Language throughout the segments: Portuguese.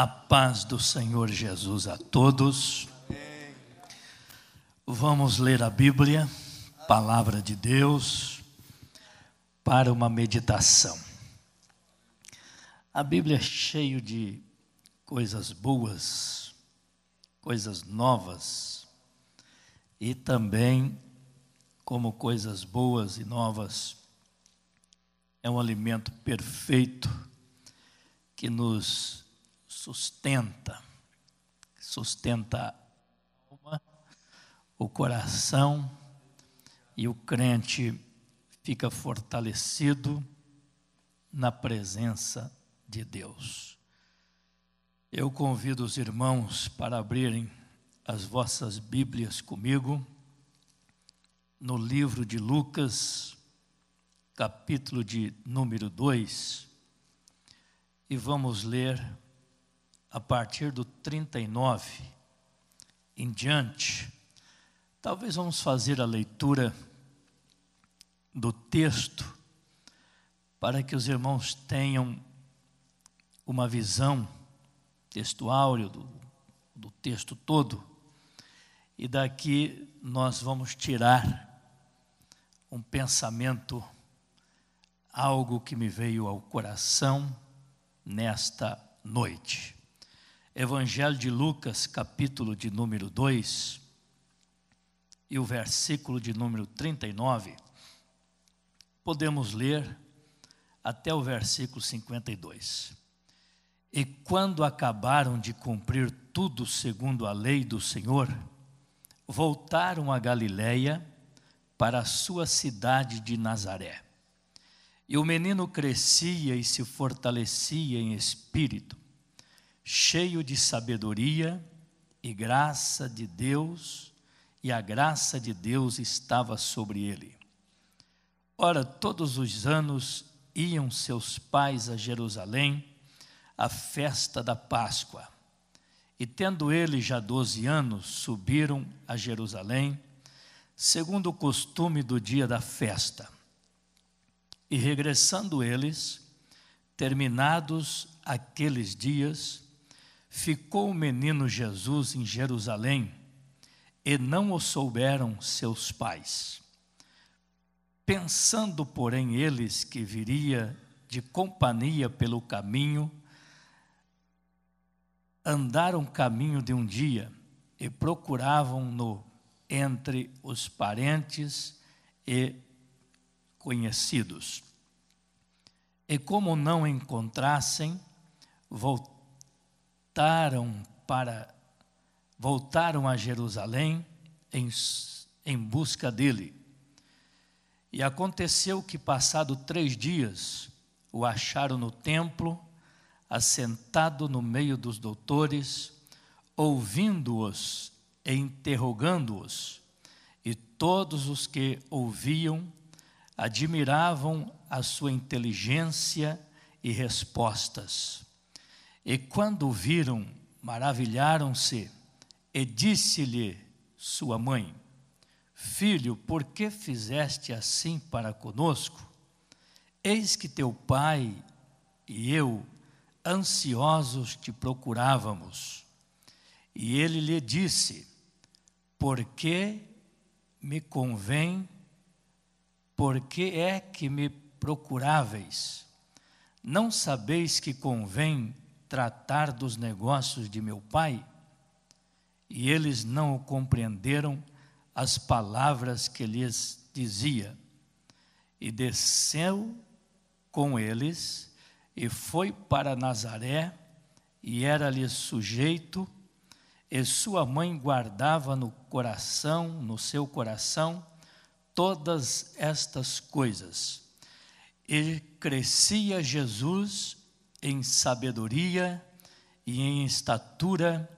A paz do Senhor Jesus a todos. Vamos ler a Bíblia, Palavra de Deus, para uma meditação. A Bíblia é cheia de coisas boas, coisas novas, e também, como coisas boas e novas, é um alimento perfeito que nos sustenta a alma, o coração, e o crente fica fortalecido na presença de Deus. Eu convido os irmãos para abrirem as vossas Bíblias comigo no livro de Lucas, capítulo de número 2, e vamos ler a partir do 39 em diante. Talvez vamos fazer a leitura do texto para que os irmãos tenham uma visão textual do texto todo, e daqui nós vamos tirar um pensamento, algo que me veio ao coração nesta noite. Evangelho de Lucas, capítulo de número 2, e o versículo de número 39, podemos ler até o versículo 52. E quando acabaram de cumprir tudo segundo a lei do Senhor, voltaram a Galiléia para a sua cidade de Nazaré. E o menino crescia e se fortalecia em espírito, cheio de sabedoria e graça de Deus, e a graça de Deus estava sobre ele. Ora, todos os anos iam seus pais a Jerusalém, à festa da Páscoa. E tendo ele já 12 anos, subiram a Jerusalém, segundo o costume do dia da festa. E regressando eles, terminados aqueles dias, ficou o menino Jesus em Jerusalém, e não o souberam seus pais. Pensando, porém, eles que viria de companhia pelo caminho, andaram caminho de um dia e procuravam-no entre os parentes e conhecidos. E como não encontrassem, voltaram a Jerusalém em busca dele. E aconteceu que, passado 3 dias, o acharam no templo, assentado no meio dos doutores, ouvindo-os e interrogando-os. E todos os que ouviam admiravam a sua inteligência e respostas. E quando o viram, maravilharam-se, e disse-lhe sua mãe: Filho, por que fizeste assim para conosco? Eis que teu pai e eu, ansiosos, te procurávamos. E ele lhe disse: Por que é que me procuráveis? Não sabeis que convém tratar dos negócios de meu pai? E eles não compreenderam as palavras que lhes dizia. E desceu com eles, e foi para Nazaré, e era-lhe sujeito, e sua mãe guardava no seu coração, todas estas coisas. E crescia Jesus em sabedoria e em estatura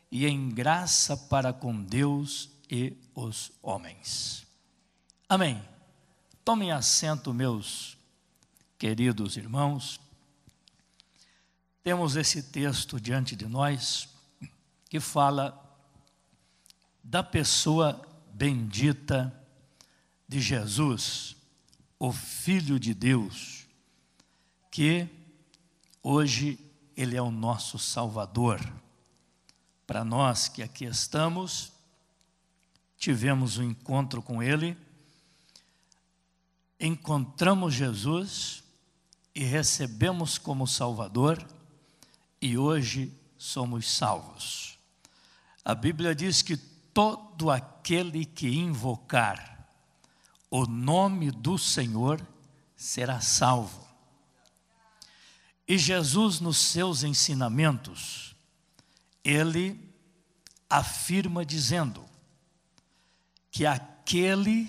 e em graça para com Deus e os homens. Amém. Tomem assento, meus queridos irmãos. Temos esse texto diante de nós que fala da pessoa bendita de Jesus, o Filho de Deus, que hoje Ele é o nosso Salvador. Para nós que aqui estamos, tivemos um encontro com Ele, encontramos Jesus e recebemos como Salvador, e hoje somos salvos. A Bíblia diz que todo aquele que invocar o nome do Senhor será salvo. E Jesus, nos seus ensinamentos, Ele afirma dizendo que aquele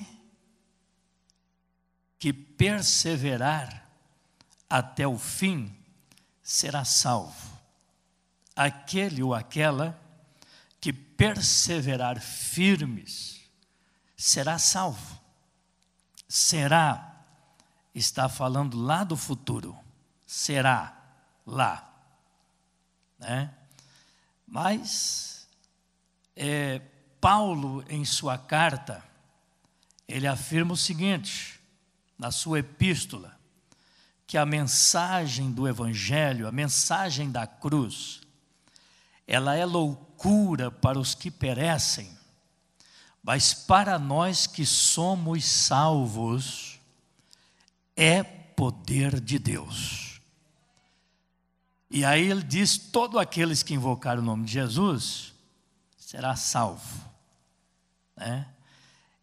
que perseverar até o fim será salvo. Aquele ou aquela que perseverar firmes será salvo. Será, está falando lá do futuro, será lá, né? Mas Paulo, em sua carta, ele afirma o seguinte, na sua epístola, que a mensagem do Evangelho, a mensagem da cruz, ela é loucura para os que perecem, mas para nós que somos salvos, é poder de Deus. E aí ele diz, todos aqueles que invocar o nome de Jesus, será salvo, né?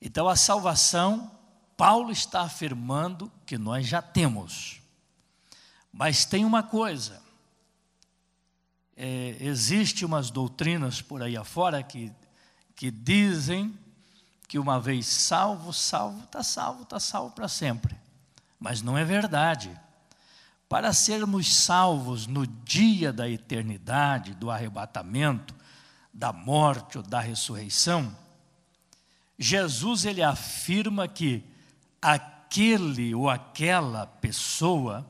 Então a salvação, Paulo está afirmando que nós já temos. Mas tem uma coisa, existe umas doutrinas por aí afora que dizem que uma vez salvo, está salvo para sempre. Mas não é verdade. Para sermos salvos no dia da eternidade, do arrebatamento, da morte ou da ressurreição, Jesus ele afirma que aquele ou aquela pessoa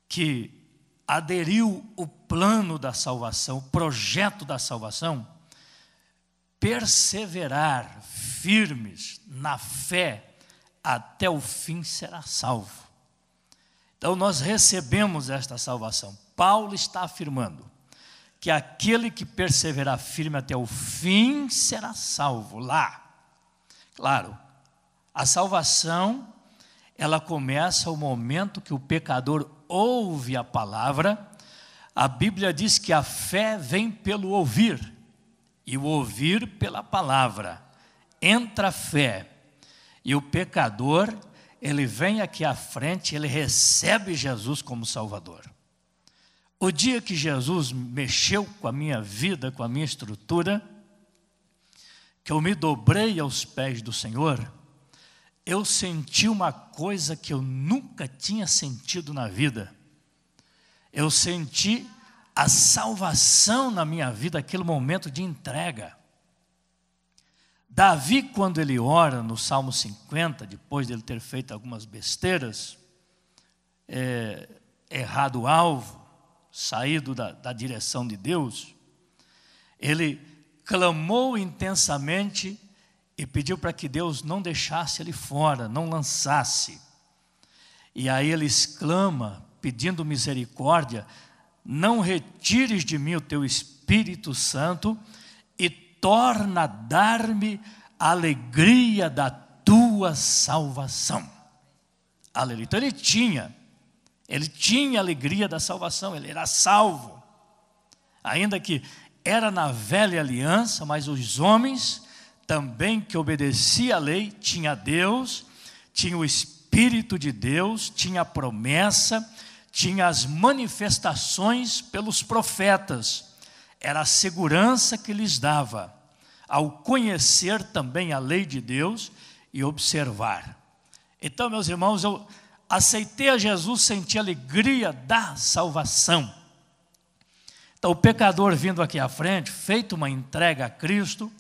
que aderiu o plano da salvação, o projeto da salvação, perseverar firmes na fé até o fim será salvo. Então nós recebemos esta salvação. Paulo está afirmando que aquele que perseverar firme até o fim será salvo lá. Claro, a salvação, ela começa ao momento que o pecador ouve a palavra. A Bíblia diz que a fé vem pelo ouvir, e o ouvir pela palavra. Entra a fé, e o pecador, ele vem aqui à frente, ele recebe Jesus como Salvador. O dia que Jesus mexeu com a minha vida, com a minha estrutura, que eu me dobrei aos pés do Senhor, eu senti uma coisa que eu nunca tinha sentido na vida. Eu senti a salvação na minha vida, aquele momento de entrega. Davi, quando ele ora no Salmo 50, depois de ele ter feito algumas besteiras, errado o alvo, saído da direção de Deus, ele clamou intensamente e pediu para que Deus não deixasse ele fora, não lançasse. E aí ele exclama, pedindo misericórdia, não retires de mim o teu Espírito Santo e torna a dar-me a alegria da tua salvação. Aleluia. Então ele tinha a alegria da salvação, ele era salvo. Ainda que era na velha aliança, mas os homens também que obedeciam a lei, tinha Deus, tinha o Espírito de Deus, tinha a promessa, tinha as manifestações pelos profetas. Era a segurança que lhes dava, ao conhecer também a lei de Deus e observar. Então, meus irmãos, eu aceitei a Jesus, senti a alegria da salvação. Então, o pecador vindo aqui à frente, feito uma entrega a Cristo,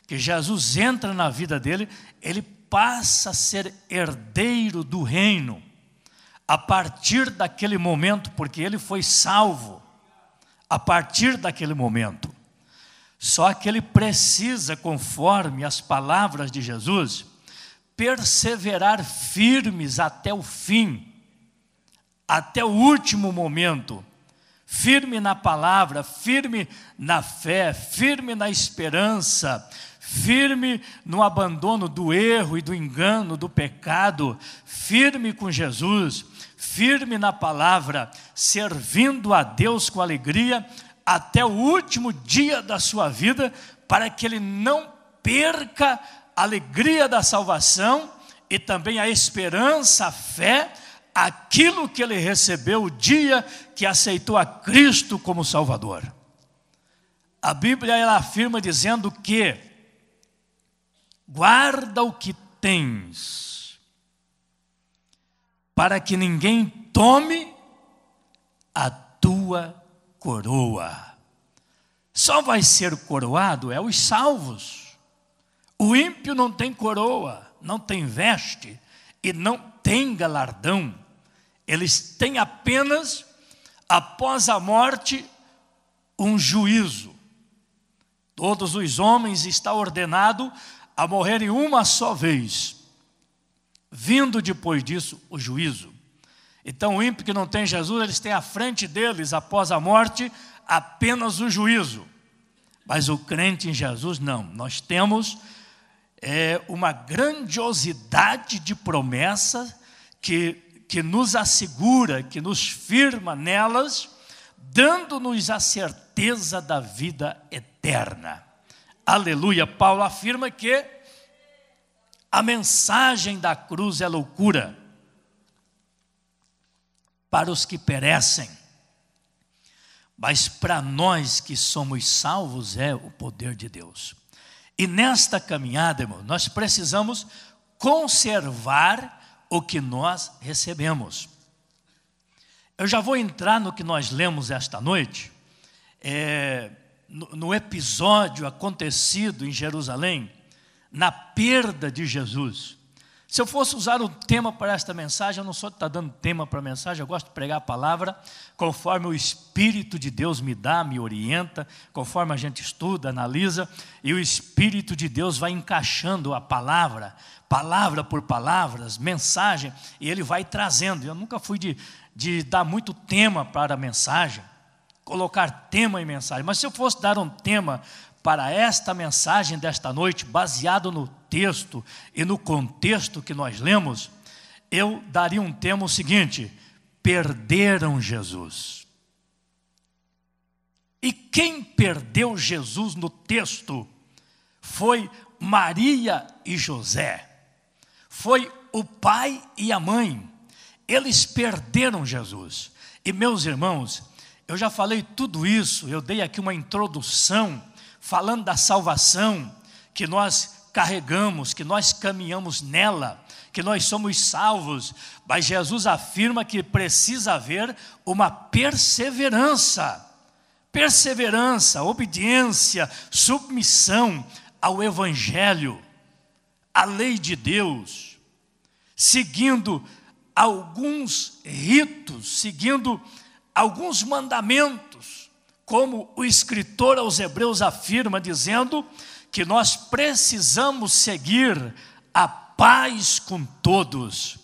que Jesus entra na vida dele, ele passa a ser herdeiro do reino, a partir daquele momento, porque ele foi salvo, a partir daquele momento. Só que ele precisa, conforme as palavras de Jesus, perseverar firmes até o fim, até o último momento, firme na palavra, firme na fé, firme na esperança, firme no abandono do erro e do engano, do pecado, firme com Jesus, firme na palavra, servindo a Deus com alegria até o último dia da sua vida, para que ele não perca a alegria da salvação e também a esperança, a fé, aquilo que ele recebeu o dia que aceitou a Cristo como Salvador. A Bíblia ela afirma dizendo que guarda o que tens, para que ninguém tome a tua coroa. Só vai ser coroado os salvos. O ímpio não tem coroa, não tem veste e não tem galardão. Eles têm apenas, após a morte, um juízo. Todos os homens está ordenado a morrerem uma só vez, vindo depois disso o juízo. Então o ímpio que não tem Jesus, eles têm à frente deles, após a morte, apenas o juízo. Mas o crente em Jesus não. Nós temos uma grandiosidade de promessas que nos assegura, que nos firma nelas, dando-nos a certeza da vida eterna. Aleluia. Paulo afirma que a mensagem da cruz é loucura para os que perecem, mas para nós que somos salvos é o poder de Deus. E nesta caminhada, irmão, nós precisamos conservar o que nós recebemos. Eu já vou entrar no que nós lemos esta noite, no episódio acontecido em Jerusalém, na perda de Jesus. Se eu fosse usar um tema para esta mensagem, eu não sou de estar dando tema para a mensagem, eu gosto de pregar a palavra conforme o Espírito de Deus me dá, me orienta, conforme a gente estuda, analisa, e o Espírito de Deus vai encaixando a palavra por palavras, mensagem, e Ele vai trazendo. Eu nunca fui de dar muito tema para a mensagem, colocar tema em mensagem, mas se eu fosse dar um tema para esta mensagem desta noite, baseado no texto e no contexto que nós lemos, eu daria um tema o seguinte: perderam Jesus. E quem perdeu Jesus no texto foi Maria e José, foi o pai e a mãe. Eles perderam Jesus. E meus irmãos, eu já falei tudo isso, eu dei aqui uma introdução falando da salvação que nós carregamos, que nós caminhamos nela, que nós somos salvos, mas Jesus afirma que precisa haver uma perseverança, obediência, submissão ao Evangelho, à lei de Deus, seguindo alguns ritos, seguindo alguns mandamentos, como o escritor aos Hebreus afirma, dizendo que nós precisamos seguir a paz com todos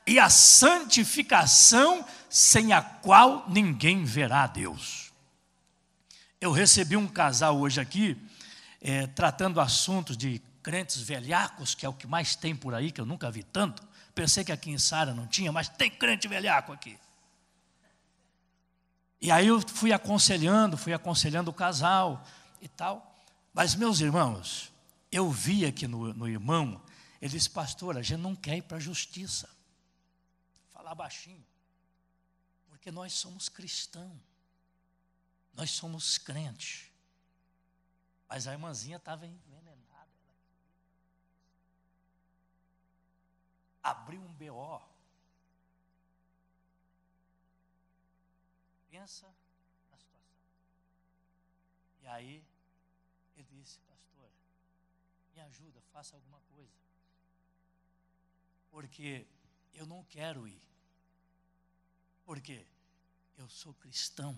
e a santificação, sem a qual ninguém verá a Deus. Eu recebi um casal hoje aqui, tratando assuntos de crentes velhacos, que é o que mais tem por aí, que eu nunca vi tanto. Pensei que aqui em Sara não tinha, mas tem crente velhaco aqui. E aí eu fui aconselhando o casal e tal. Mas, meus irmãos, eu vi aqui no irmão, ele disse: pastor, a gente não quer ir para a justiça. Falar baixinho. Porque nós somos cristãos. Nós somos crentes. Mas a irmãzinha estava envenenada. Abriu um BO. Pensa na situação. E aí, ele disse: pastor, me ajuda, faça alguma coisa. Porque eu não quero ir. Porque eu sou cristão.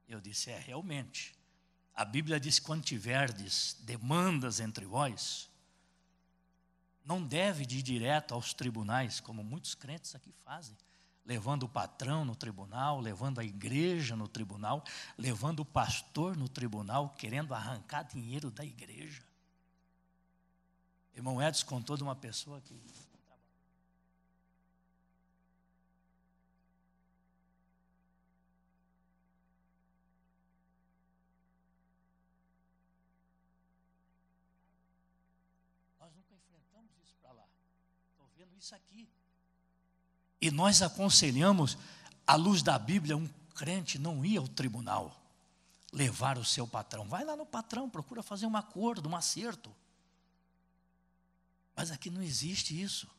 Eu disse: realmente. A Bíblia diz: quando tiverdes demandas entre vós, não deve ir direto aos tribunais, como muitos crentes aqui fazem. levando o patrão no tribunal, levando a igreja no tribunal, levando o pastor no tribunal, querendo arrancar dinheiro da igreja. Irmão Edson contou de uma pessoa que... Nós nunca enfrentamos isso para lá. Estou vendo isso aqui. E nós aconselhamos, à luz da Bíblia, um crente não ir ao tribunal levar o seu patrão. Vai lá no patrão, procura fazer um acordo, um acerto. Mas aqui não existe isso.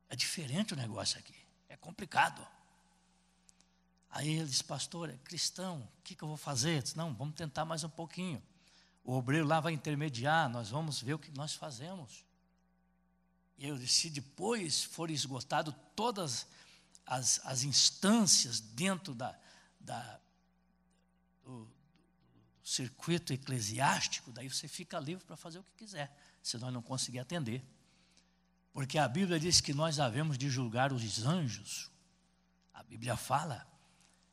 É diferente o negócio aqui. É complicado. Aí ele disse, pastor, é cristão, o que eu vou fazer? Eu disse, não, vamos tentar mais um pouquinho. O obreiro lá vai intermediar, nós vamos ver o que nós fazemos. E eu disse, se depois for esgotado todas as instâncias dentro do circuito eclesiástico, daí você fica livre para fazer o que quiser, se nós não conseguir atender. Porque a Bíblia diz que nós havemos de julgar os anjos. A Bíblia fala.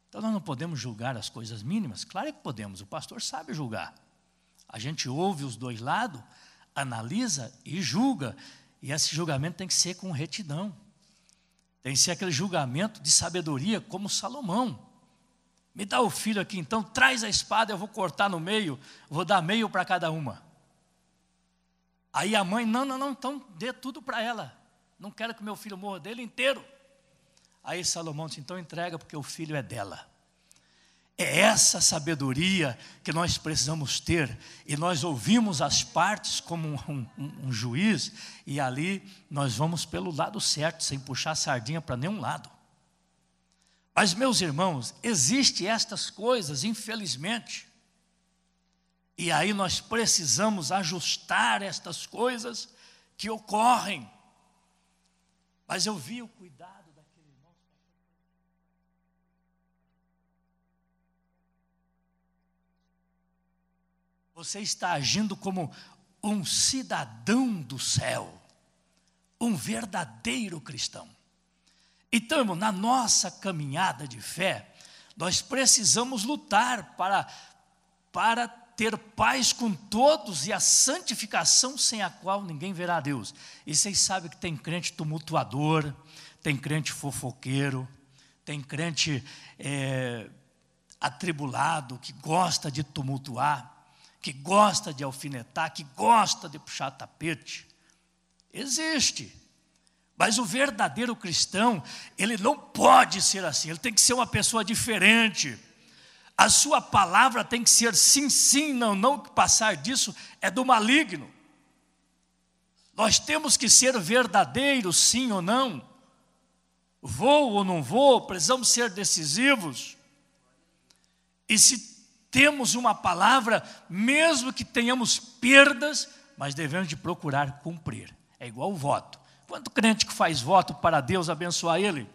Então nós não podemos julgar as coisas mínimas? Claro que podemos, o pastor sabe julgar. A gente ouve os dois lados, analisa e julga. E esse julgamento tem que ser com retidão. Tem que ser aquele julgamento de sabedoria, como Salomão. Me dá o filho aqui, então traz a espada, eu vou cortar no meio, vou dar meio para cada uma. Aí a mãe, não, então dê tudo para ela. Não quero que meu filho morra dele inteiro. Aí Salomão disse, então entrega, porque o filho é dela. É essa sabedoria que nós precisamos ter, e nós ouvimos as partes como um juiz, e ali nós vamos pelo lado certo, sem puxar a sardinha para nenhum lado. Mas, meus irmãos, existem estas coisas, infelizmente, e aí nós precisamos ajustar estas coisas que ocorrem. Mas eu vi o cuidado daquele irmão. Você está agindo como um cidadão do céu, um verdadeiro cristão. Então, irmão, na nossa caminhada de fé, nós precisamos lutar para ter paz com todos e a santificação sem a qual ninguém verá a Deus. E vocês sabem que tem crente tumultuador, tem crente fofoqueiro, tem crente atribulado, que gosta de tumultuar, que gosta de alfinetar, que gosta de puxar tapete. Existe. Mas o verdadeiro cristão, ele não pode ser assim, ele tem que ser uma pessoa diferente. A sua palavra tem que ser sim, sim, não, não, que passar disso é do maligno. Nós temos que ser verdadeiros, sim ou não. Vou ou não vou, precisamos ser decisivos. E se temos uma palavra, mesmo que tenhamos perdas, mas devemos de procurar cumprir. É igual o voto. Quanto crente que faz voto para Deus abençoar ele?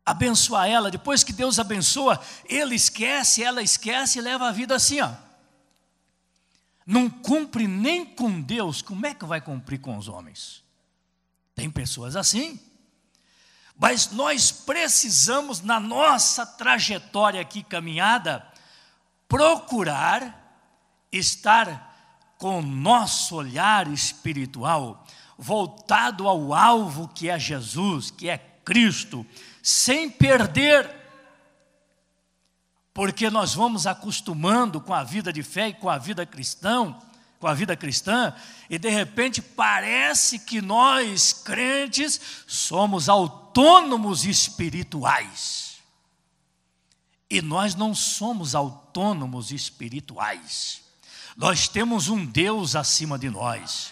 Abençoar ela, depois que Deus abençoa, ele esquece, ela esquece e leva a vida assim, ó. Não cumpre nem com Deus, como é que vai cumprir com os homens? Tem pessoas assim. Mas nós precisamos, na nossa trajetória aqui caminhada, procurar estar com o nosso olhar espiritual voltado ao alvo que é Jesus, que é Cristo, sem perder, porque nós vamos acostumando com a vida de fé e com a vida cristã, e de repente parece que nós, crentes, somos autônomos espirituais. E nós não somos autônomos espirituais. Nós temos um Deus acima de nós.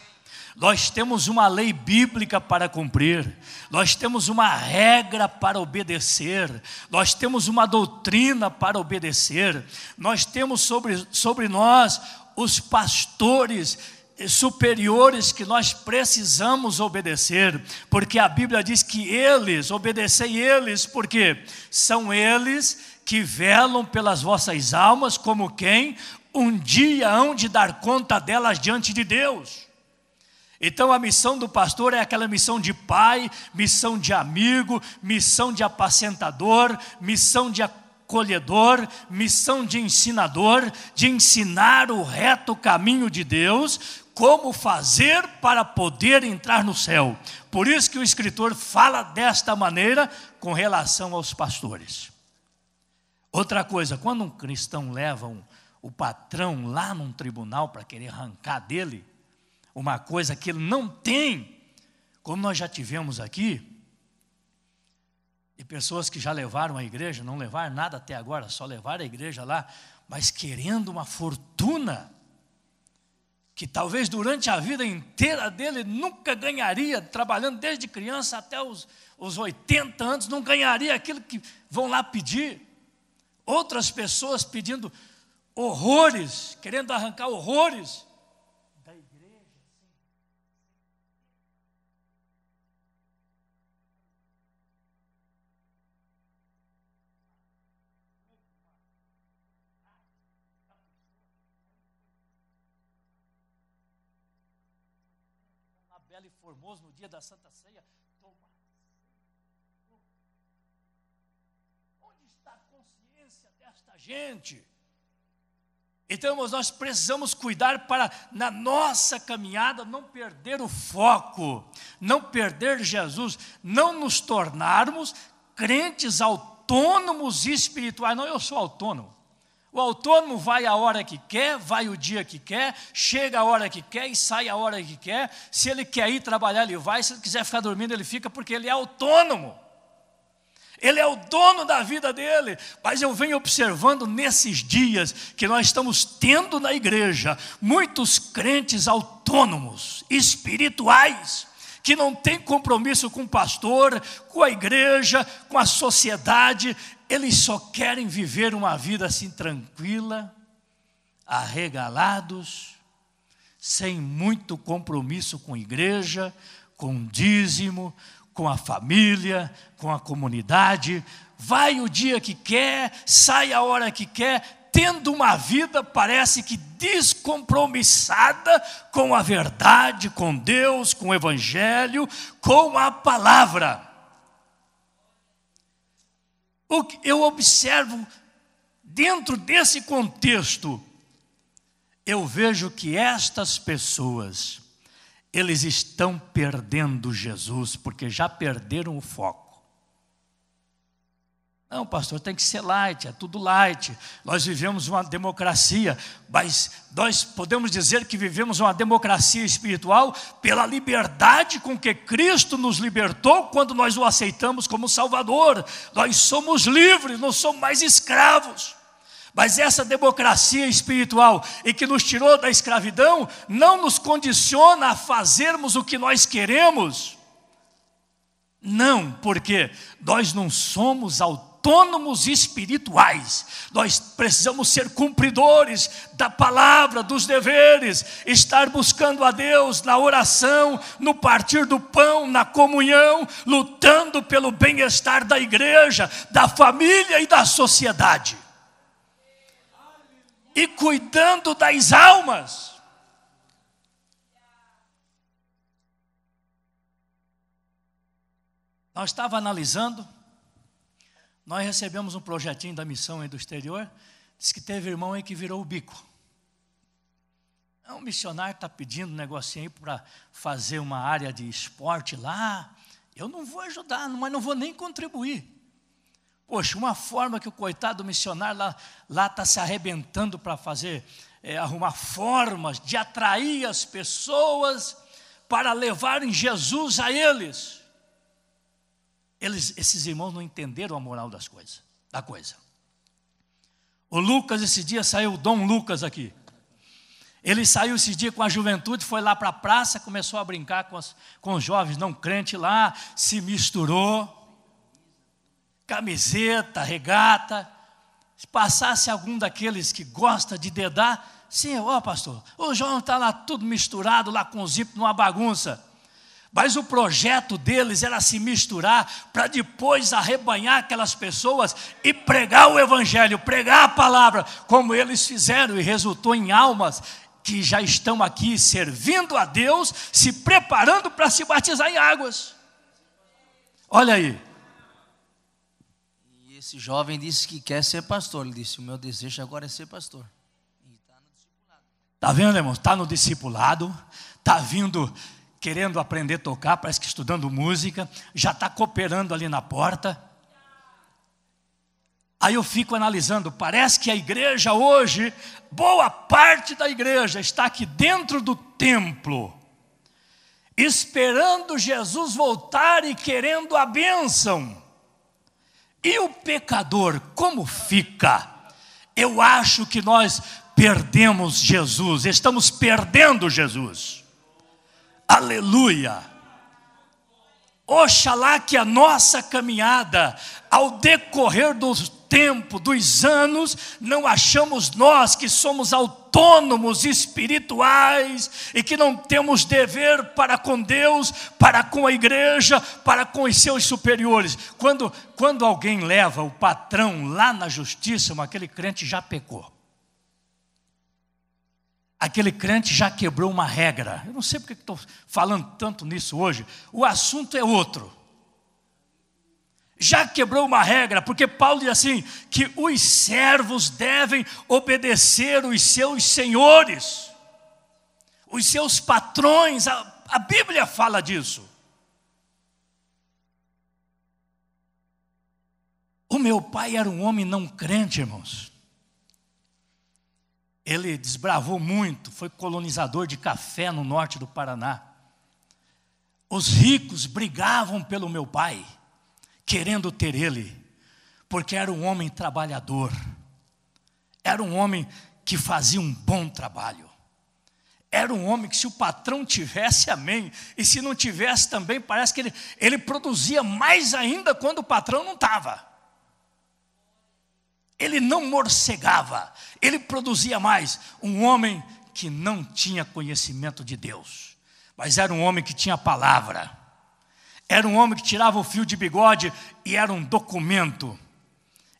Nós temos uma lei bíblica para cumprir. Nós temos uma regra para obedecer. Nós temos uma doutrina para obedecer. Nós temos sobre nós os pastores superiores que nós precisamos obedecer, porque a Bíblia diz que obedecei eles, porque são eles que velam pelas vossas almas, como quem um dia hão de dar conta delas diante de Deus. Então a missão do pastor é aquela missão de pai, missão de amigo, missão de apacentador, missão de acolhedor, missão de ensinador, de ensinar o reto caminho de Deus, como fazer para poder entrar no céu. Por isso que o escritor fala desta maneira com relação aos pastores. Outra coisa, quando um cristão leva o patrão lá num tribunal para querer arrancar dele uma coisa que ele não tem, como nós já tivemos aqui, e pessoas que já levaram a igreja, não levaram nada até agora, só levaram a igreja lá, mas querendo uma fortuna, que talvez durante a vida inteira dele nunca ganharia, trabalhando desde criança até os 80 anos, não ganharia aquilo que vão lá pedir. Outras pessoas pedindo horrores, querendo arrancar horrores da igreja. Na Bela e Formoso, no dia da Santa Ceia, onde está a consciência desta gente? Então, irmãos, nós precisamos cuidar para, na nossa caminhada, não perder o foco, não perder Jesus, não nos tornarmos crentes autônomos e espirituais. Não, eu sou autônomo. O autônomo vai a hora que quer, vai o dia que quer, chega a hora que quer e sai a hora que quer. Se ele quer ir trabalhar, ele vai. Se ele quiser ficar dormindo, ele fica, porque ele é autônomo. Ele é o dono da vida dele. Mas eu venho observando nesses dias que nós estamos tendo na igreja muitos crentes autônomos, espirituais, que não têm compromisso com o pastor, com a igreja, com a sociedade. Eles só querem viver uma vida assim tranquila, arregalados, sem muito compromisso com a igreja, com o dízimo, com a família, com a comunidade. Vai o dia que quer, sai a hora que quer, tendo uma vida, parece que descompromissada com a verdade, com Deus, com o Evangelho, com a palavra. O que eu observo dentro desse contexto, eu vejo que estas pessoas, eles estão perdendo Jesus, porque já perderam o foco. Não, pastor, tem que ser light, é tudo light. Nós vivemos uma democracia, mas nós podemos dizer que vivemos uma democracia espiritual pela liberdade com que Cristo nos libertou quando nós o aceitamos como Salvador. Nós somos livres, não somos mais escravos. Mas essa democracia espiritual e que nos tirou da escravidão não nos condiciona a fazermos o que nós queremos. Não, porque nós não somos autônomos espirituais. Nós precisamos ser cumpridores da palavra, dos deveres, estar buscando a Deus na oração, no partir do pão, na comunhão, lutando pelo bem-estar da igreja, da família e da sociedade. E cuidando das almas. Nós estávamos analisando, nós recebemos um projetinho da missão aí do exterior, diz que teve irmão aí que virou o bico. Um missionário está pedindo um negocinho aí para fazer uma área de esporte lá. Eu não vou ajudar, mas não vou nem contribuir. Poxa, uma forma que o coitado missionário lá está se arrebentando para fazer, arrumar formas de atrair as pessoas para levarem Jesus a eles. Esses irmãos não entenderam a moral da coisa. O Lucas, esse dia saiu, o Dom Lucas aqui. Ele saiu esse dia com a juventude, foi lá para a praça, começou a brincar com os jovens não crentes lá, se misturou. Camiseta, regata. Se passasse algum daqueles que gosta de dedar, sim, pastor, o João está lá tudo misturado, lá com o zipo numa bagunça. Mas o projeto deles era se misturar para depois arrebanhar aquelas pessoas e pregar o evangelho, pregar a palavra, como eles fizeram, e resultou em almas que já estão aqui servindo a Deus, se preparando para se batizar em águas. Olha aí. E esse jovem disse que quer ser pastor. Ele disse: o meu desejo agora é ser pastor. E está no discipulado. Está vendo, irmãos? Está no discipulado, está vindo querendo aprender a tocar, parece que estudando música, já está cooperando ali na porta. Aí eu fico analisando, parece que a igreja hoje, boa parte da igreja está aqui dentro do templo, esperando Jesus voltar e querendo a bênção. E o pecador, como fica? Eu acho que nós perdemos Jesus, estamos perdendo Jesus. Aleluia! Oxalá que a nossa caminhada, ao decorrer do tempo, dos anos, não achamos nós que somos autônomos espirituais e que não temos dever para com Deus, para com a igreja, para com os seus superiores. Quando alguém leva o patrão lá na justiça, aquele crente já pecou. Aquele crente já quebrou uma regra. Eu não sei porque estou falando tanto nisso hoje. O assunto é outro. Já quebrou uma regra, porque Paulo diz assim, que os servos devem obedecer os seus senhores, os seus patrões. A Bíblia fala disso. O meu pai era um homem não crente, irmãos. Ele desbravou muito, foi colonizador de café no norte do Paraná. Os ricos brigavam pelo meu pai, querendo ter ele, porque era um homem trabalhador, era um homem que fazia um bom trabalho, era um homem que, se o patrão tivesse, amém, e se não tivesse também, parece que ele produzia mais ainda quando o patrão não estava. Ele não morcegava, ele produzia mais. Um homem que não tinha conhecimento de Deus, mas era um homem que tinha palavra. Era um homem que tirava o fio de bigode e era um documento.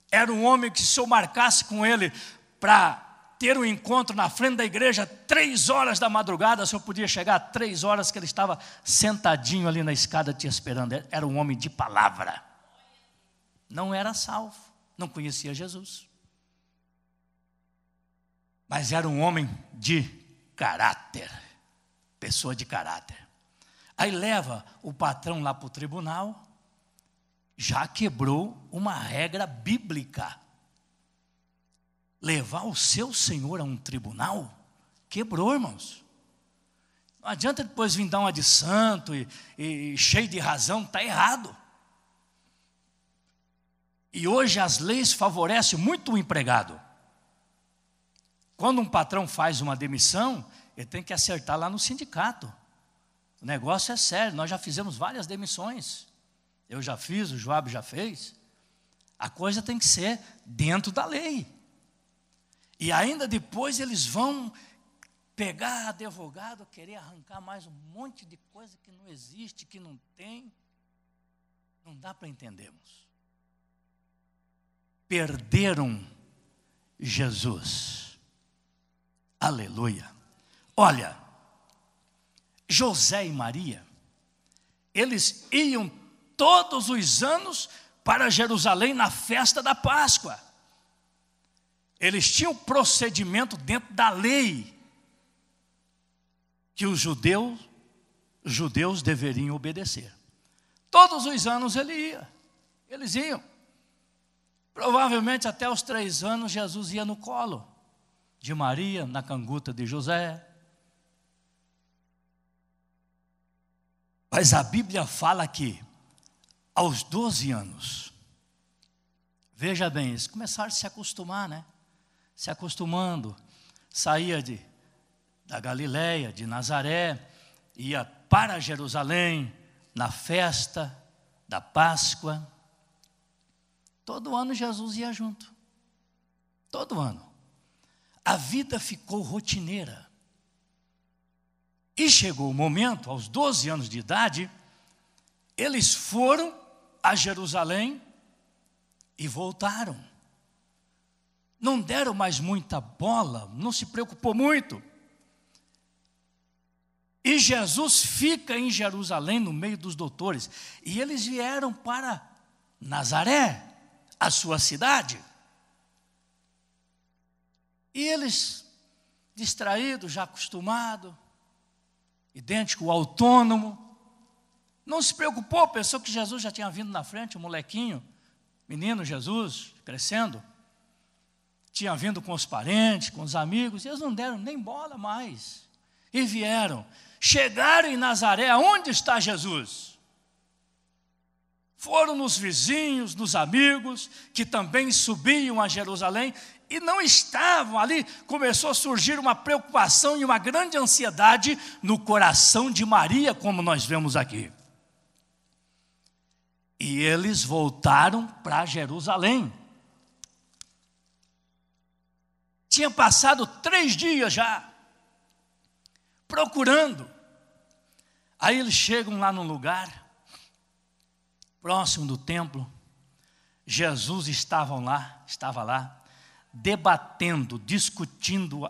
Era um homem que, se eu marcasse com ele para ter um encontro na frente da igreja, 3 horas da madrugada, se eu podia chegar a 3 horas que ele estava sentadinho ali na escada te esperando. Era um homem de palavra. Não era salvo. Não conhecia Jesus, mas era um homem de caráter, pessoa de caráter. Aí leva o patrão lá para o tribunal, já quebrou uma regra bíblica. Levar o seu senhor a um tribunal, quebrou, irmãos. Não adianta depois vir dar uma de santo e cheio de razão, está errado. E hoje as leis favorecem muito o empregado. Quando um patrão faz uma demissão, ele tem que acertar lá no sindicato. O negócio é sério, nós já fizemos várias demissões. Eu já fiz, o Joab já fez. A coisa tem que ser dentro da lei. E ainda depois eles vão pegar advogado, querer arrancar mais um monte de coisa que não existe, que não tem. Não dá para entendermos. Perderam Jesus. Aleluia. Olha, José e Maria, eles iam todos os anos para Jerusalém na festa da Páscoa. Eles tinham procedimento dentro da lei que os judeus deveriam obedecer. Todos os anos eles iam. Provavelmente até os 3 anos Jesus ia no colo de Maria, na canguta de José. Mas a Bíblia fala que aos 12 anos, veja bem, eles começaram a se acostumar, né? Se acostumando, saía da Galileia, de Nazaré, ia para Jerusalém, na festa da Páscoa. Todo ano Jesus ia junto. Todo ano. A vida ficou rotineira. E chegou o momento, aos 12 anos de idade, eles foram a Jerusalém e voltaram. Não deram mais muita bola, não se preocupou muito. E Jesus fica em Jerusalém, no meio dos doutores. E eles vieram para Nazaré, a sua cidade. E eles, distraídos, já acostumados, idêntico, autônomo, não se preocupou, pensou que Jesus já tinha vindo na frente, um molequinho, menino Jesus, crescendo. Tinha vindo com os parentes, com os amigos, e eles não deram nem bola mais. E vieram, chegaram em Nazaré, aonde está Jesus? Foram nos vizinhos, nos amigos, que também subiam a Jerusalém, e não estavam ali. Começou a surgir uma preocupação e uma grande ansiedade no coração de Maria, como nós vemos aqui. E eles voltaram para Jerusalém. Tinha passado 3 dias já, procurando. Aí eles chegam lá num lugar, próximo do templo. Jesus estava lá, debatendo, discutindo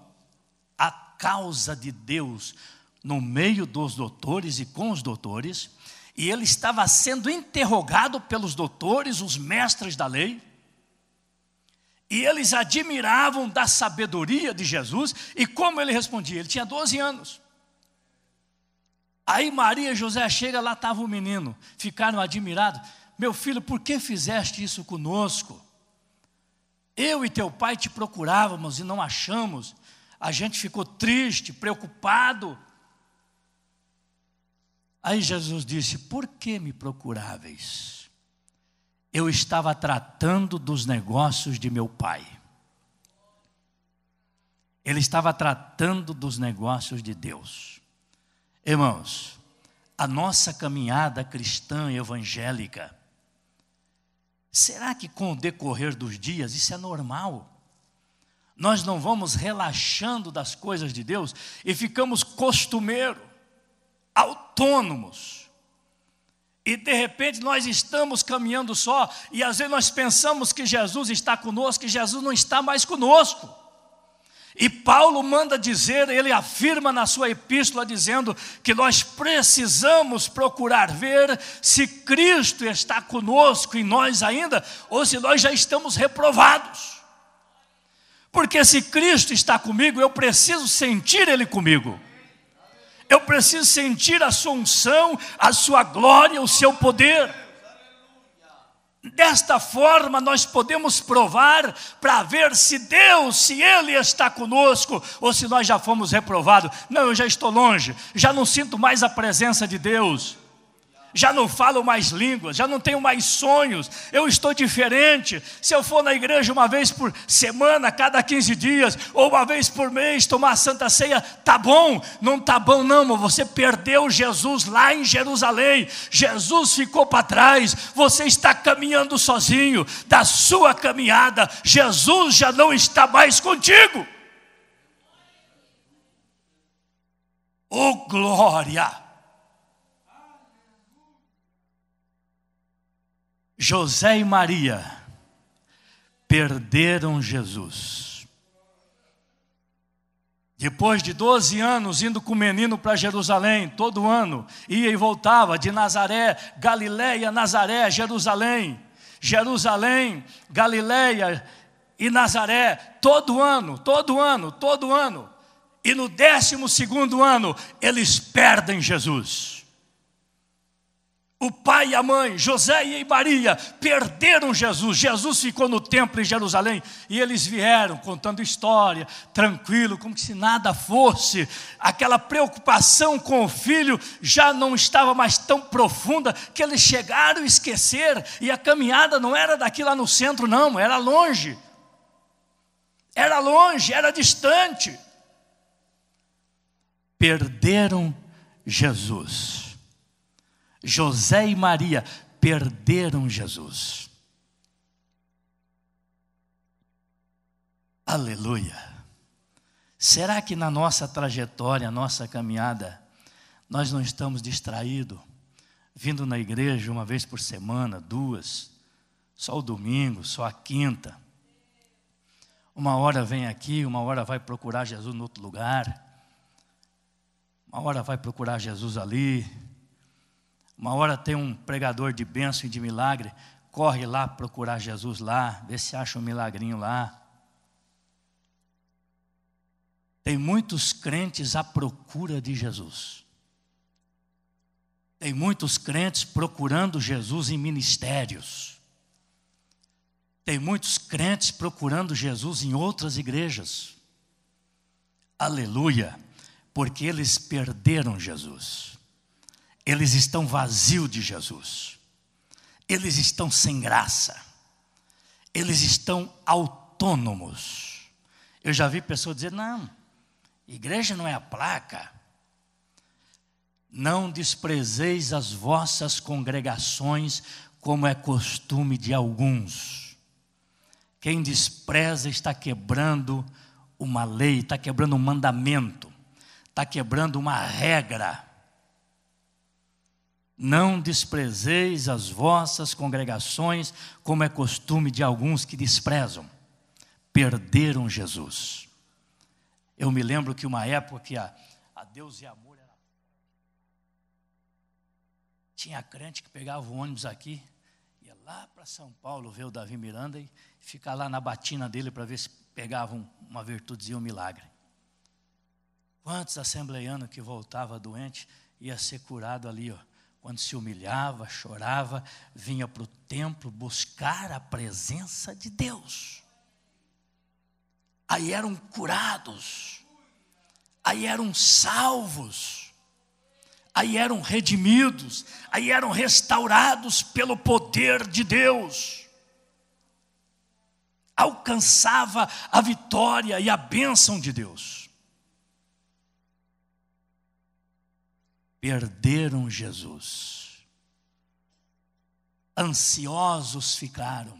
a causa de Deus no meio dos doutores e com os doutores. E ele estava sendo interrogado pelos doutores, os mestres da lei. E eles admiravam da sabedoria de Jesus. E como ele respondia? Ele tinha 12 anos. Aí Maria e José chegam, lá estava o menino. Ficaram admirados. Meu filho, por que fizeste isso conosco? Eu e teu pai te procurávamos e não achamos. A gente ficou triste, preocupado. Aí Jesus disse: por que me procuráveis? Eu estava tratando dos negócios de meu pai. Ele estava tratando dos negócios de Deus. Irmãos, a nossa caminhada cristã evangélica, será que com o decorrer dos dias isso é normal? Nós não vamos relaxando das coisas de Deus e ficamos costumeiros, autônomos. E de repente nós estamos caminhando só, e às vezes nós pensamos que Jesus está conosco, e Jesus não está mais conosco. E Paulo manda dizer, ele afirma na sua epístola, dizendo que nós precisamos procurar ver se Cristo está conosco em nós ainda, ou se nós já estamos reprovados. Porque se Cristo está comigo, eu preciso sentir Ele comigo. Eu preciso sentir a sua unção, a sua glória, o seu poder. Desta forma nós podemos provar para ver se Deus, se Ele está conosco ou se nós já fomos reprovados. Não, eu já estou longe, já não sinto mais a presença de Deus. Já não falo mais línguas, já não tenho mais sonhos, eu estou diferente. Se eu for na igreja uma vez por semana, cada 15 dias, ou uma vez por mês, tomar a Santa Ceia, tá bom? Não tá bom não, mas você perdeu Jesus lá em Jerusalém. Jesus ficou para trás, você está caminhando sozinho. Da sua caminhada, Jesus já não está mais contigo. Oh, glória! José e Maria perderam Jesus. Depois de 12 anos indo com o menino para Jerusalém, todo ano, ia e voltava de Nazaré, Galileia, Nazaré, Jerusalém, Jerusalém, Galileia e Nazaré, todo ano. E no 12º ano, eles perdem Jesus. O pai e a mãe, José e Maria, perderam Jesus. Jesus ficou no templo em Jerusalém e eles vieram contando história, tranquilo, como se nada fosse. Aquela preocupação com o filho já não estava mais tão profunda, que eles chegaram a esquecer. E a caminhada não era daqui lá no centro não, era longe. Era distante. Perderam Jesus. José e Maria perderam Jesus. Aleluia. Será que na nossa trajetória, nossa caminhada, nós não estamos distraídos, vindo na igreja uma vez por semana, 2, só o domingo, só a quinta? Uma hora vem aqui, uma hora vai procurar Jesus em outro lugar. uma hora vai procurar Jesus ali, uma hora tem um pregador de bênção e de milagre, corre lá procurar Jesus lá, vê se acha um milagrinho lá. Tem muitos crentes à procura de Jesus. Tem muitos crentes procurando Jesus em ministérios. Tem muitos crentes procurando Jesus em outras igrejas. Aleluia, porque eles perderam Jesus. Eles estão vazios de Jesus. Eles estão sem graça. Eles estão autônomos. Eu já vi pessoas dizer, não, igreja não é a placa. Não desprezeis as vossas congregações, como é costume de alguns. Quem despreza está quebrando uma lei, está quebrando um mandamento, está quebrando uma regra. Não desprezeis as vossas congregações, como é costume de alguns que desprezam. Perderam Jesus. Eu me lembro que uma época que a Deus e Amor era... Tinha crente que pegava o ônibus aqui, ia lá para São Paulo ver o Davi Miranda e ficar lá na batina dele para ver se pegavam uma virtudezinha, um milagre. Quantos assembleianos que voltava doente ia ser curado ali, ó, quando se humilhava, chorava, vinha para o templo buscar a presença de Deus. Aí eram curados, aí eram salvos, aí eram redimidos, aí eram restaurados pelo poder de Deus. Alcançava a vitória e a bênção de Deus. Perderam Jesus. Ansiosos ficaram.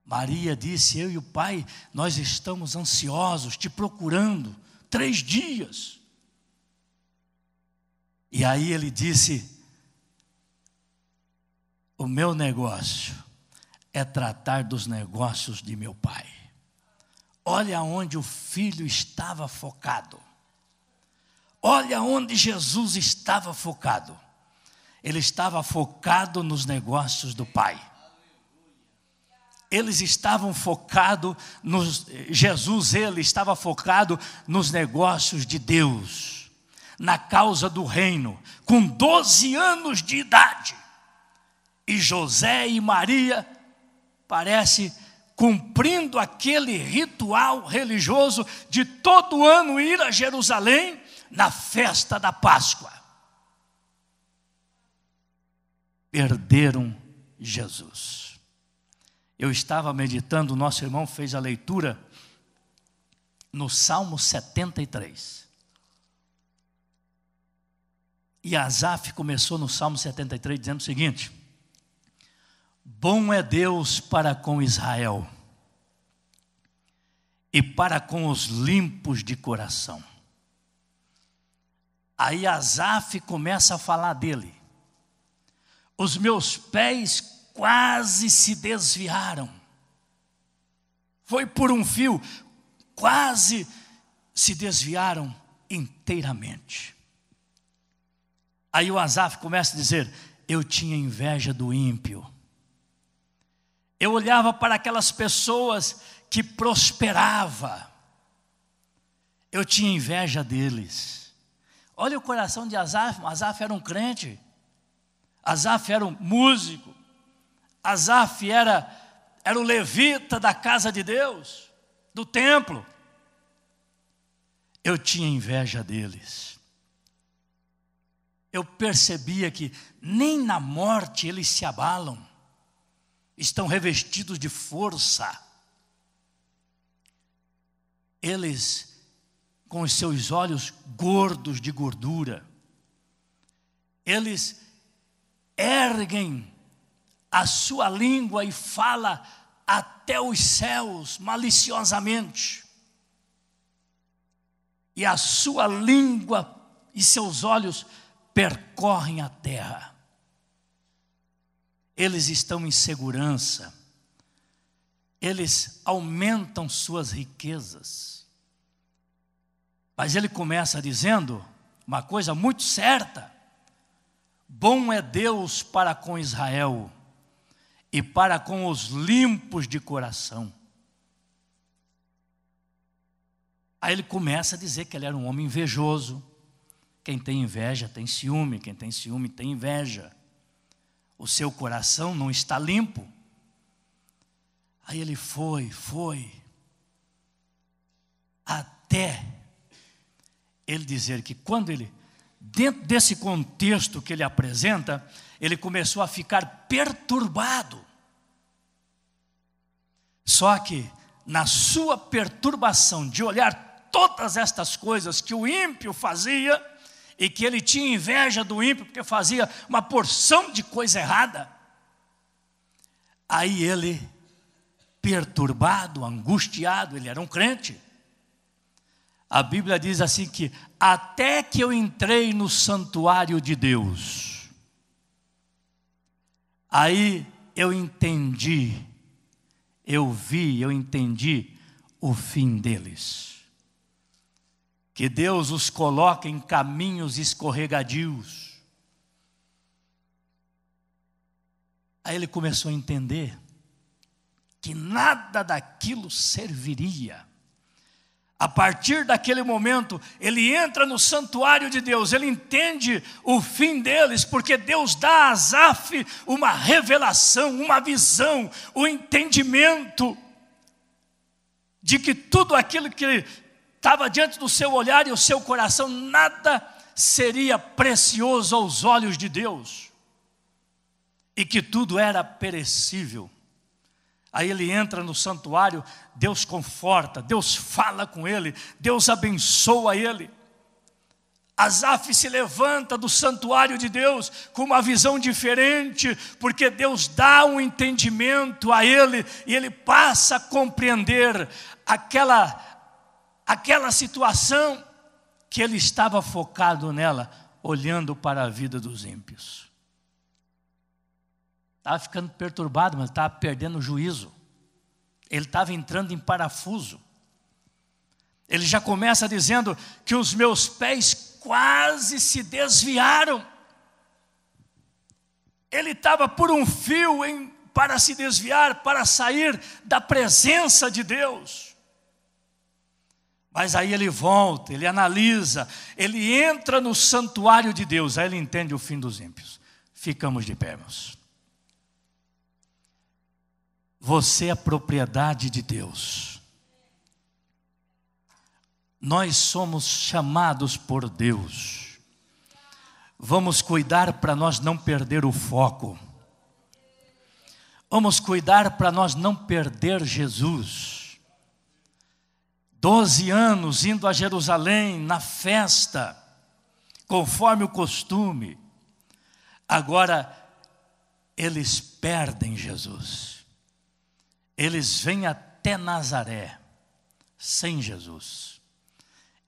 Maria disse, eu e o Pai, nós estamos ansiosos, te procurando, 3 dias. E aí ele disse, o meu negócio é tratar dos negócios de meu Pai. Olha onde o filho estava focado. Olha onde Jesus estava focado. Ele estava focado nos negócios do Pai. Eles estavam focados Jesus, ele estava focado nos negócios de Deus, na causa do reino, com 12 anos de idade. E José e Maria parece cumprindo aquele ritual religioso de todo ano ir a Jerusalém na festa da Páscoa. Perderam Jesus. Eu estava meditando, o nosso irmão fez a leitura no Salmo 73. E Asaf começou no Salmo 73 dizendo o seguinte: bom é Deus para com Israel e para com os limpos de coração. Aí Asaf começa a falar dele. Os meus pés quase se desviaram. Foi por um fio, quase se desviaram inteiramente. Aí o Asaf começa a dizer, eu tinha inveja do ímpio. Eu olhava para aquelas pessoas que prosperavam. Eu tinha inveja deles. Olha o coração de Asaf. Asaf era um crente. Asaf era um músico. Asaf era o levita da casa de Deus, do templo. Eu tinha inveja deles. Eu percebia que nem na morte eles se abalam. Estão revestidos de força. Eles, com os seus olhos gordos de gordura, eles erguem a sua língua e fala até os céus maliciosamente. E a sua língua e seus olhos percorrem a terra. Eles estão em segurança. Eles aumentam suas riquezas. Mas ele começa dizendo uma coisa muito certa: bom é Deus para com Israel e para com os limpos de coração. Aí ele começa a dizer que ele era um homem invejoso. Quem tem inveja tem ciúme, quem tem ciúme tem inveja. O seu coração não está limpo. Aí ele foi, até ele dizer que quando ele, dentro desse contexto que ele apresenta, ele começou a ficar perturbado. Só que na sua perturbação de olhar todas estas coisas que o ímpio fazia, e que ele tinha inveja do ímpio, porque fazia uma porção de coisa errada, aí ele, perturbado, angustiado, ele era um crente. A Bíblia diz assim que, até que eu entrei no santuário de Deus, aí eu entendi, eu entendi o fim deles. Que Deus os coloca em caminhos escorregadios. Aí ele começou a entender que nada daquilo serviria. A partir daquele momento, ele entra no santuário de Deus, ele entende o fim deles, porque Deus dá a Asaf uma revelação, uma visão, o entendimento de que tudo aquilo que estava diante do seu olhar e o seu coração, nada seria precioso aos olhos de Deus, e que tudo era perecível. Aí ele entra no santuário, Deus conforta, Deus fala com ele, Deus abençoa ele. Asaf se levanta do santuário de Deus com uma visão diferente, porque Deus dá um entendimento a ele, e ele passa a compreender aquela situação que ele estava focado nela, olhando para a vida dos ímpios. Estava ficando perturbado, mas estava perdendo o juízo. Ele estava entrando em parafuso. Ele já começa dizendo que os meus pés quase se desviaram. Ele estava por um fio para se desviar, para sair da presença de Deus. Mas aí ele volta, ele analisa, ele entra no santuário de Deus, aí ele entende o fim dos ímpios. Ficamos de pé, irmãos. Você é propriedade de Deus. Nós somos chamados por Deus. Vamos cuidar para nós não perder o foco. Vamos cuidar para nós não perder Jesus. 12 anos indo a Jerusalém na festa, conforme o costume. Agora, eles perdem Jesus. Eles vêm até Nazaré, sem Jesus.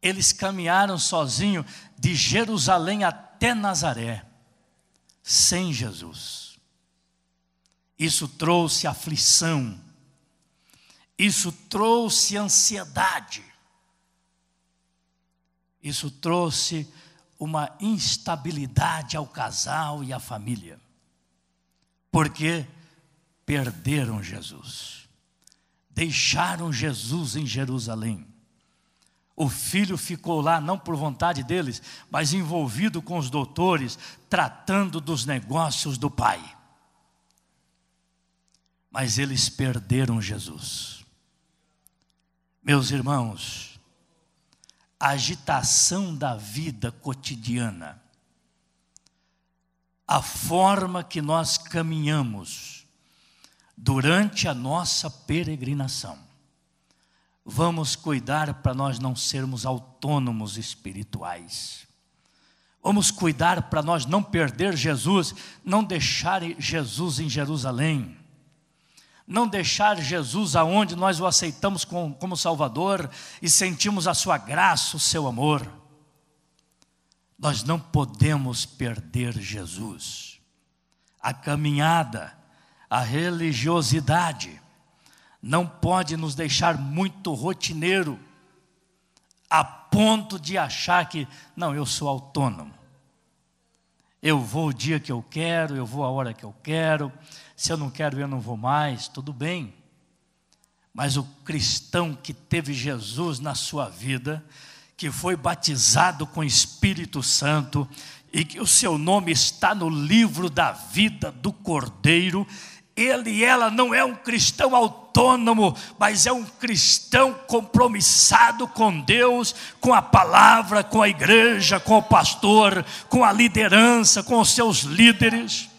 Eles caminharam sozinhos de Jerusalém até Nazaré, sem Jesus. Isso trouxe aflição. Isso trouxe ansiedade. Isso trouxe uma instabilidade ao casal e à família. Porque perderam Jesus. Deixaram Jesus em Jerusalém. O filho ficou lá, não por vontade deles, mas envolvido com os doutores, tratando dos negócios do pai. Mas eles perderam Jesus. Meus irmãos, a agitação da vida cotidiana, a forma que nós caminhamos durante a nossa peregrinação, vamos cuidar para nós não sermos autônomos espirituais. Vamos cuidar para nós não perder Jesus, não deixar Jesus em Jerusalém. Não deixar Jesus aonde nós o aceitamos como Salvador e sentimos a sua graça, o seu amor. Nós não podemos perder Jesus. A caminhada, a religiosidade não pode nos deixar muito rotineiro, a ponto de achar que, não, eu sou autônomo. Eu vou o dia que eu quero, eu vou a hora que eu quero. Se eu não quero, eu não vou mais, tudo bem. Mas o cristão que teve Jesus na sua vida, que foi batizado com o Espírito Santo, e que o seu nome está no livro da vida do Cordeiro, ele e ela não é um cristão autônomo, mas é um cristão compromissado com Deus, com a palavra, com a igreja, com o pastor, com a liderança, com os seus líderes.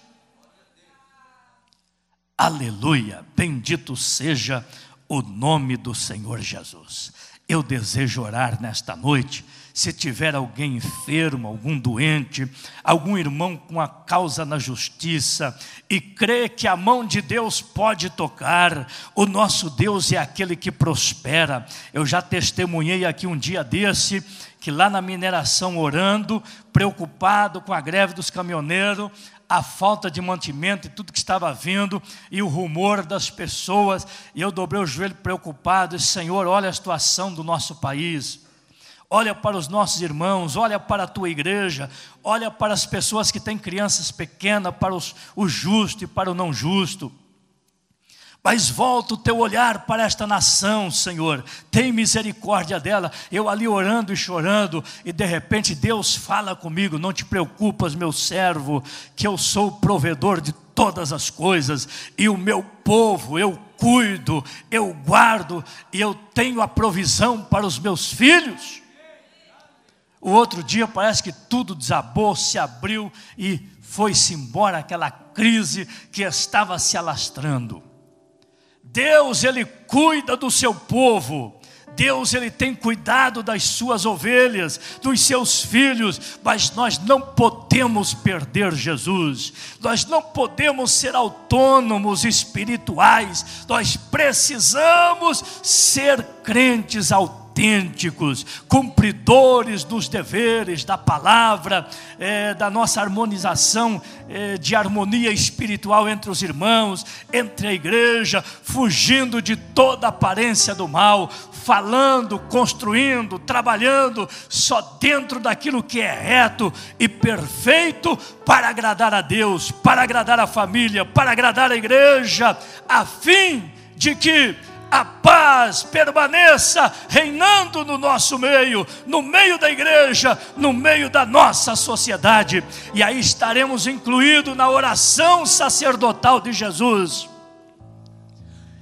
Aleluia, bendito seja o nome do Senhor Jesus. Eu desejo orar nesta noite. Se tiver alguém enfermo, algum doente, algum irmão com a causa na justiça, e crê que a mão de Deus pode tocar, o nosso Deus é aquele que prospera. Eu já testemunhei aqui um dia desse, que lá na mineração orando, preocupado com a greve dos caminhoneiros, a falta de mantimento e tudo que estava vindo, e o rumor das pessoas, e eu dobrei o joelho preocupado, e Senhor, olha a situação do nosso país, olha para os nossos irmãos, olha para a tua igreja, olha para as pessoas que têm crianças pequenas, para o justo e para o não justo. Mas volta o teu olhar para esta nação, Senhor, tem misericórdia dela. Eu ali orando e chorando, e de repente Deus fala comigo: não te preocupas, meu servo, que eu sou o provedor de todas as coisas, e o meu povo eu cuido, eu guardo, e eu tenho a provisão para os meus filhos. O outro dia parece que tudo desabou, se abriu e foi-se embora aquela crise que estava se alastrando. Deus, Ele cuida do seu povo. Deus, Ele tem cuidado das suas ovelhas, dos seus filhos, mas nós não podemos perder Jesus. Nós não podemos ser autônomos espirituais. Nós precisamos ser crentes autônomos, autênticos, cumpridores dos deveres, da palavra, da nossa harmonização, de harmonia espiritual entre os irmãos, entre a igreja, fugindo de toda aparência do mal, falando, construindo, trabalhando só dentro daquilo que é reto e perfeito, para agradar a Deus, para agradar a família, para agradar a igreja, a fim de que a paz permaneça reinando no nosso meio, no meio da igreja, no meio da nossa sociedade. E aí estaremos incluídos na oração sacerdotal de Jesus.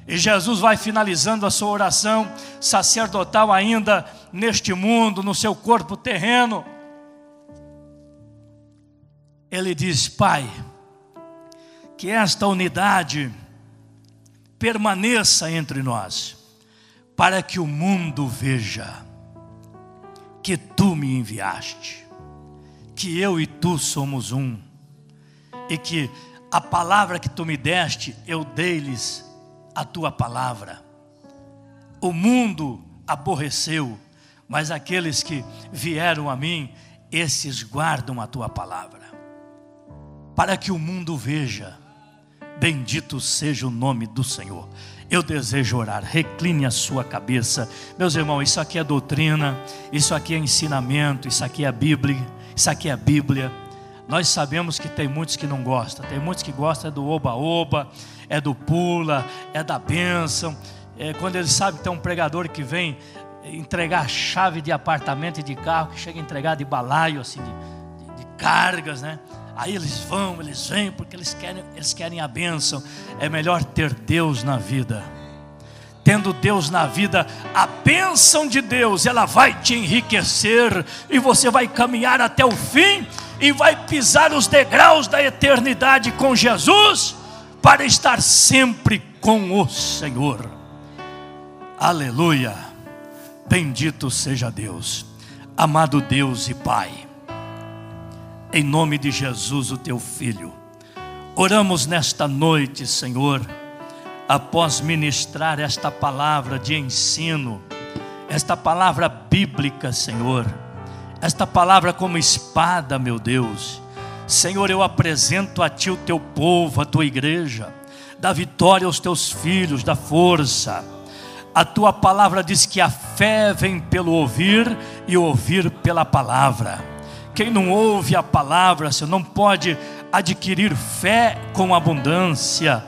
E Jesus vai finalizando a sua oração sacerdotal ainda neste mundo, no seu corpo terreno. Ele diz: Pai, que esta unidade permaneça entre nós, para que o mundo veja que tu me enviaste, que eu e tu somos um, e que a palavra que tu me deste, eu dei-lhes a tua palavra. O mundo aborreceu, mas aqueles que vieram a mim, esses guardam a tua palavra, para que o mundo veja. Bendito seja o nome do Senhor. Eu desejo orar. Recline a sua cabeça. Meus irmãos, isso aqui é doutrina, isso aqui é ensinamento, isso aqui é a Bíblia, isso aqui é a Bíblia. Nós sabemos que tem muitos que não gostam. Tem muitos que gostam do oba-oba, é do pula, é da bênção. Quando eles sabem que tem um pregador que vem entregar a chave de apartamento e de carro, que chega a entregar de balaio, assim, de cargas, né? Aí eles vêm porque eles querem a bênção. É melhor ter Deus na vida. Tendo Deus na vida, a bênção de Deus, ela vai te enriquecer, e você vai caminhar até o fim, e vai pisar os degraus da eternidade com Jesus, para estar sempre com o Senhor. Aleluia, bendito seja Deus. Amado Deus e Pai, em nome de Jesus, o teu Filho, oramos nesta noite, Senhor, após ministrar esta palavra de ensino, esta palavra bíblica, Senhor, esta palavra como espada, meu Deus. Senhor, eu apresento a Ti o Teu povo, a Tua igreja. Dá vitória aos Teus filhos, dá força. A tua palavra diz que a fé vem pelo ouvir e ouvir pela palavra. Quem não ouve a palavra, Senhor, não pode adquirir fé com abundância.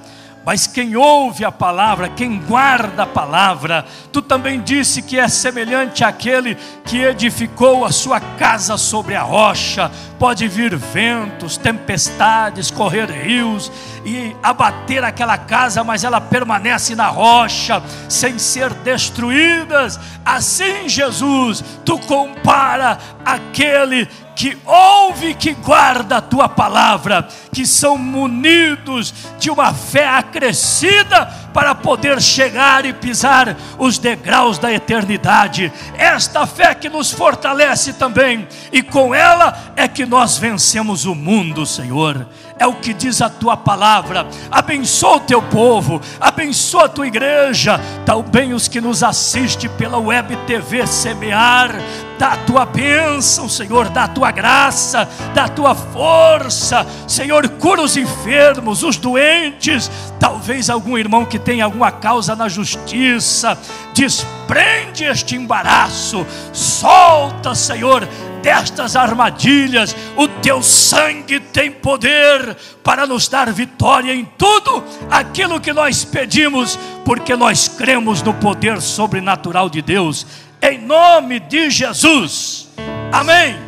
Mas quem ouve a palavra, quem guarda a palavra, tu também disse que é semelhante àquele que edificou a sua casa sobre a rocha. Pode vir ventos, tempestades, correr rios e abater aquela casa, mas ela permanece na rocha, sem ser destruída. Assim, Jesus, tu compara aquele que ouve e que guarda a tua palavra, que são munidos de uma fé acrescida para poder chegar e pisar os degraus da eternidade. Esta fé que nos fortalece também, e com ela é que nós vencemos o mundo, Senhor. É o que diz a tua palavra. Abençoa o teu povo, abençoa a tua igreja, também os que nos assistem pela web TV Semear. Dá a tua bênção, Senhor, dá a tua graça, dá a tua força, Senhor. Cura os enfermos, os doentes, talvez algum irmão que tem alguma causa na justiça. Desprende este embaraço, solta, Senhor, destas armadilhas. O teu sangue tem poder para nos dar vitória em tudo aquilo que nós pedimos, porque nós cremos no poder sobrenatural de Deus, em nome de Jesus, amém.